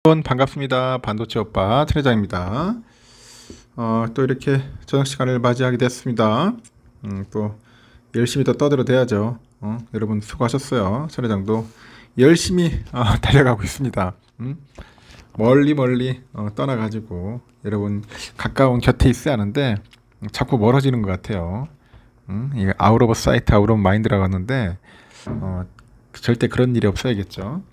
여러분 반갑습니다. 반도체 오빠 최 회장입니다. 또 이렇게 저녁 시간을 맞이하게 됐습니다. 또 열심히 더 떠들어대야죠. 여러분 수고하셨어요. 최 회장도 열심히 달려가고 있습니다. 멀리 떠나가지고 여러분 가까운 곁에 있어야 하는데 자꾸 멀어지는 것 같아요. 이게 아웃 오브 사이트 아웃 오브 마인드라고 하는데 절대 그런 일이 없어야겠죠.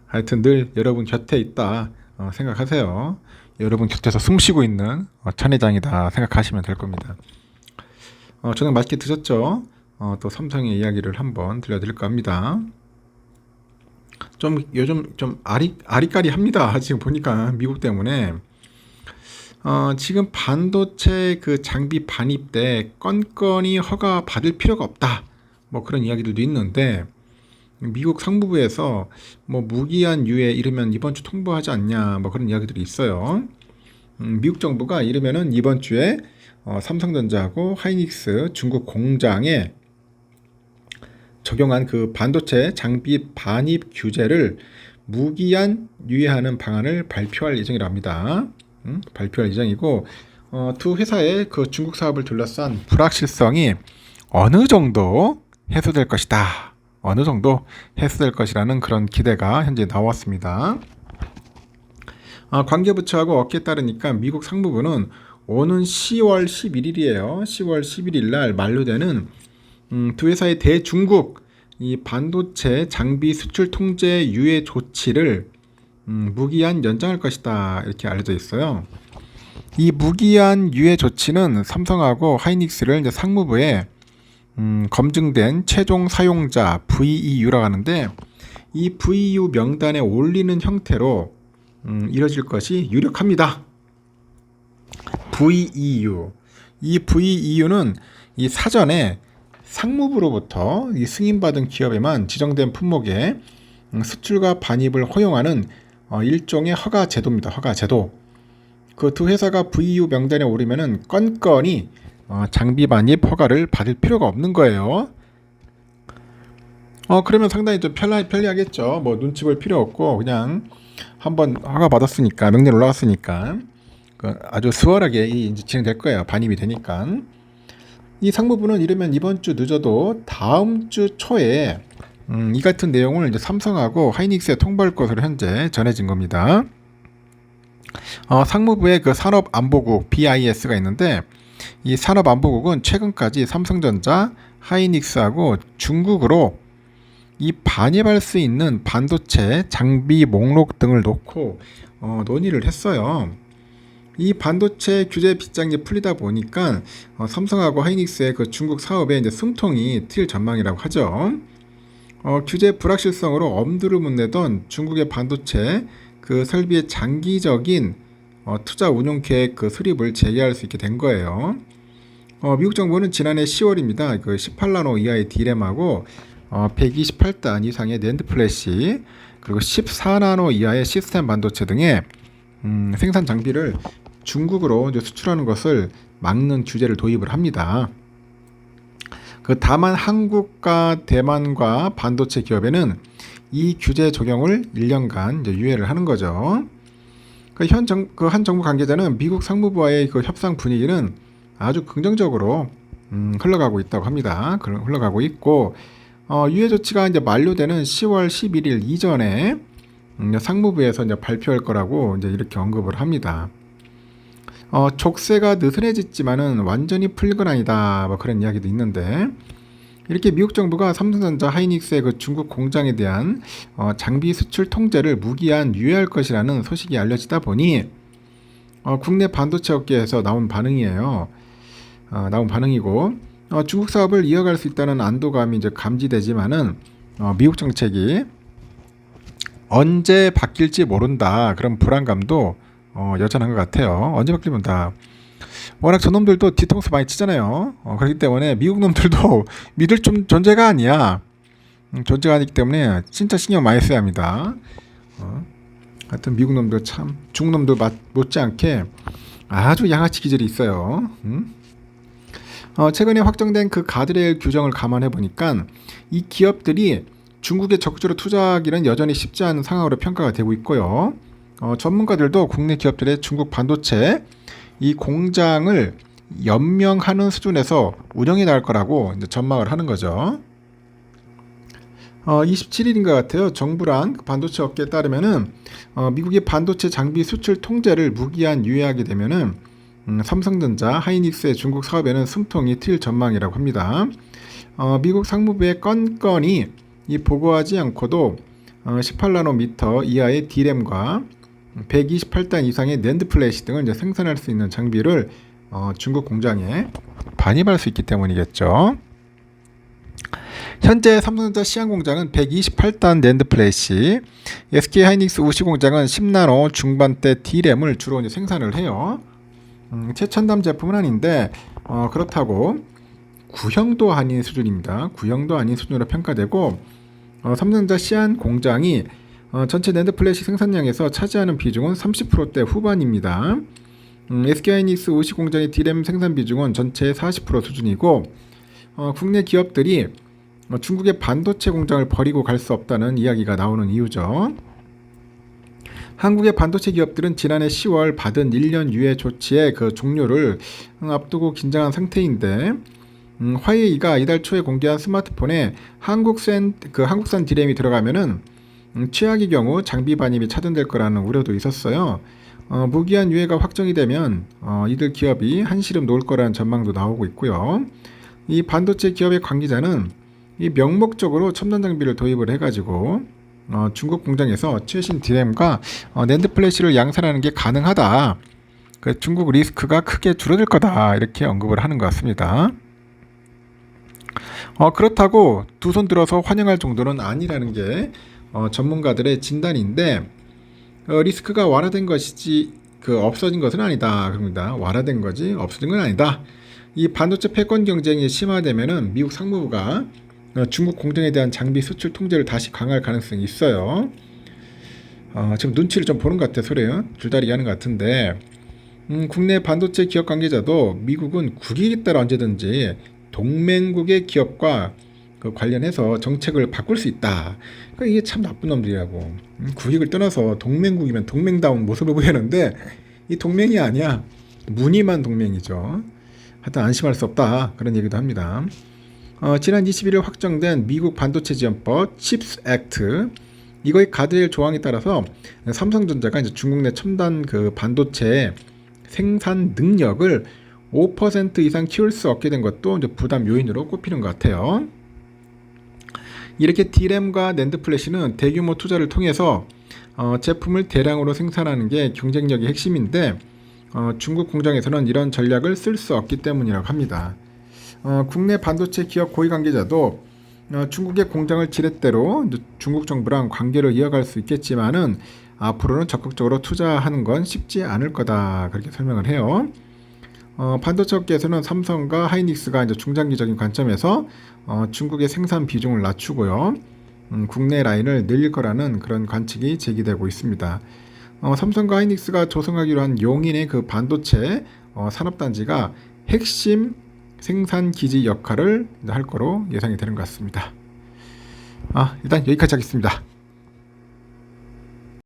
하여튼 늘 여러분 곁에 있다 생각하세요. 여러분 곁에서 숨쉬고 있는 천 회장이다 생각하시면 될 겁니다. 저녁 맛있게 드셨죠? 또 삼성의 이야기를 한번 들려드릴까 합니다. 좀 요즘 좀 아리까리합니다. 지금 보니까 미국 때문에 지금 반도체 그 장비 반입 때 건건이 허가 받을 필요가 없다. 뭐 그런 이야기들도 있는데 미국 상무부에서 뭐 무기한 유예 이르면 이번 주 통보하지 않냐 뭐 그런 이야기들이 있어요. 미국 정부가 이르면은 이번 주에 삼성전자하고 하이닉스 중국 공장에 적용한 그 반도체 장비 반입 규제를 무기한 유예하는 방안을 발표할 예정이라 합니다. 발표할 예정이고 두 회사의 그 중국 사업을 둘러싼 불확실성이 어느 정도 해소될 것이다. 어느 정도 해소될 것이라는 그런 기대가 현재 나왔습니다. 관계부처하고 업계에 따르니까 미국 상무부는 오는 10월 11일이에요. 10월 11일 날 만료되는 두 회사의 대중국 이 반도체 장비 수출 통제 유예 조치를 무기한 연장할 것이다 이렇게 알려져 있어요. 이 무기한 유예 조치는 삼성하고 하이닉스를 이제 상무부에 검증된 최종 사용자 VEU라고 하는데 이 VEU 명단에 올리는 형태로 이뤄질 것이 유력합니다. VEU 이 VEU는 이 사전에 상무부로부터 이 승인받은 기업에만 지정된 품목의 수출과 반입을 허용하는 일종의 허가 제도입니다. 허가 제도. 그 두 회사가 VEU 명단에 오르면은 건건이 장비 반입 허가를 받을 필요가 없는 거예요. 그러면 상당히 좀 편리하겠죠. 뭐 눈치 볼 필요 없고 그냥 한번 허가 받았으니까 명령 올라갔으니까 아주 수월하게 이제 진행될 거예요. 반입이 되니까. 이 상무부는 이르면 이번 주 늦어도 다음 주 초에 이 같은 내용을 이제 삼성하고 하이닉스에 통보할 것으로 현재 전해진 겁니다. 상무부의 그 산업안보국 BIS가 있는데 이 산업안보국은 최근까지 삼성전자, 하이닉스하고 중국으로 이 반입할 수 있는 반도체 장비 목록 등을 놓고 논의를 했어요. 이 반도체 규제 빗장이 풀리다 보니까 삼성하고 하이닉스의 그 중국 사업에 이제 숨통이 트일 전망이라고 하죠. 규제 불확실성으로 엄두를 못 내던 중국의 반도체 그 설비의 장기적인 투자 운용 계획 그 수립을 재개할 수 있게 된 거예요. 미국 정부는 지난해 10월입니다. 그 18나노 이하의 D램하고 128단 이상의 낸드 플래시 그리고 14나노 이하의 시스템 반도체 등의 생산 장비를 중국으로 이제 수출하는 것을 막는 규제를 도입을 합니다. 다만 한국과 대만과 반도체 기업에는 이 규제 적용을 1년간 이제 유예를 하는 거죠. 한 정부 관계자는 미국 상무부와의 그 협상 분위기는 아주 긍정적으로 흘러가고 있다고 합니다. 흘러가고 있고 유예 조치가 이제 만료되는 10월 11일 이전에 상무부에서 이제 발표할 거라고 이제 이렇게 언급을 합니다. 족쇄가 느슨해졌지만은 완전히 풀릴 건 아니다. 뭐 그런 이야기도 있는데 이렇게 미국 정부가 삼성전자, 하이닉스의 그 중국 공장에 대한 장비 수출 통제를 무기한 유예할 것이라는 소식이 알려지다 보니 국내 반도체 업계에서 나온 반응이에요. 나온 반응이고 중국 사업을 이어갈 수 있다는 안도감이 이제 감지되지만은 미국 정책이 언제 바뀔지 모른다 그런 불안감도 여전한 것 같아요. 언제 바뀌면 다. 워낙 저놈들도 뒤통수 많이 치잖아요. 그렇기 때문에 미국 놈들도 믿을 좀 존재가 아니야. 존재가 아니기 때문에 진짜 신경 많이 써야 합니다. 하여튼 미국 놈들 참 중국 놈들 못지않게 아주 양아치 기질이 있어요. 최근에 확정된 그 가드레일 규정을 감안해 보니까 이 기업들이 중국에 적극적으로 투자하기는 여전히 쉽지 않은 상황으로 평가가 되고 있고요. 전문가들도 국내 기업들의 중국 반도체 이 공장을 연명하는 수준에서 운영이 나올 거라고 이제 전망을 하는 거죠. 27일인 것 같아요. 정부랑 반도체 업계에 따르면은 미국의 반도체 장비 수출 통제를 무기한 유예하게 되면은 삼성전자, 하이닉스의 중국 사업에는 숨통이 트일 전망이라고 합니다. 미국 상무부에 건건이 이 보고하지 않고도 18나노미터 이하의 D램과 128단 이상의 낸드 플래시 등을 이제 생산할 수 있는 장비를 중국 공장에 반입할 수 있기 때문이겠죠. 현재 삼성전자 시안 공장은 128단 낸드 플래시, SK 하이닉스 우시 공장은 10나노 중반대 D램을 주로 이제 생산을 해요. 최첨단 제품은 아닌데 그렇다고 구형도 아닌 수준입니다. 구형도 아닌 수준으로 평가되고 삼성전자 시안 공장이 전체 낸드 플래시 생산량에서 차지하는 비중은 30%대 후반입니다. SK하이닉스 우시 공장의 D램 생산 비중은 전체의 40% 수준이고 국내 기업들이 중국의 반도체 공장을 버리고 갈 수 없다는 이야기가 나오는 이유죠. 한국의 반도체 기업들은 지난해 10월 받은 1년 유예 조치의 그 종료를 앞두고 긴장한 상태인데 화웨이가 이달 초에 공개한 스마트폰에 한국산 D램이 들어가면은 최악의 경우 장비 반입이 차단될 거라는 우려도 있었어요. 무기한 유예가 확정이 되면 이들 기업이 한시름 놓을 거라는 전망도 나오고 있고요. 이 반도체 기업의 관계자는 이 명목적으로 첨단 장비를 도입을 해가지고 중국 공장에서 최신 D램과 낸드 플래시를 양산하는 게 가능하다. 중국 리스크가 크게 줄어들 거다. 이렇게 언급을 하는 것 같습니다. 그렇다고 두 손 들어서 환영할 정도는 아니라는 게 전문가들의 진단인데 리스크가 완화된 것이지 없어진 것은 아니다. 그럽니다. 완화된 거지 없어진 건 아니다. 이 반도체 패권 경쟁이 심화되면은 미국 상무부가 중국 공장에 대한 장비 수출 통제를 다시 강화할 가능성이 있어요. 지금 눈치를 좀 보는 것 같아요. 소리요. 줄다리기 하는 것 같은데 국내 반도체 기업 관계자도 미국은 국익에 따라 언제든지 동맹국의 기업과 관련해서 정책을 바꿀 수 있다. 그러니까 이게 참 나쁜 놈들이라고. 국익을 떠나서 동맹국이면 동맹다운 모습을 보이는데 이 동맹이 아니야. 무늬만 동맹이죠. 하여튼 안심할 수 없다. 그런 얘기도 합니다. 지난 21일 확정된 미국 반도체 지원법 칩스 액트 이거의 가드레일 조항에 따라서 삼성전자가 이제 중국 내 첨단 반도체 생산 능력을 5% 이상 키울 수 없게 된 것도 이제 부담 요인으로 꼽히는 것 같아요. 이렇게 D램과 낸드 플래시는 대규모 투자를 통해서 제품을 대량으로 생산하는 게 경쟁력의 핵심인데 중국 공장에서는 이런 전략을 쓸 수 없기 때문이라고 합니다. 국내 반도체 기업 고위 관계자도 중국의 공장을 지렛대로 중국 정부랑 관계를 이어갈 수 있겠지만은 앞으로는 적극적으로 투자하는 건 쉽지 않을 거다 그렇게 설명을 해요. 반도체 업계에서는 삼성과 하이닉스가 이제 중장기적인 관점에서 중국의 생산 비중을 낮추고요. 국내 라인을 늘릴 거라는 그런 관측이 제기되고 있습니다. 삼성과 하이닉스가 조성하기로 한 용인의 반도체 산업단지가 핵심 생산 기지 역할을 할 거로 예상이 되는 것 같습니다. 일단 여기까지 하겠습니다.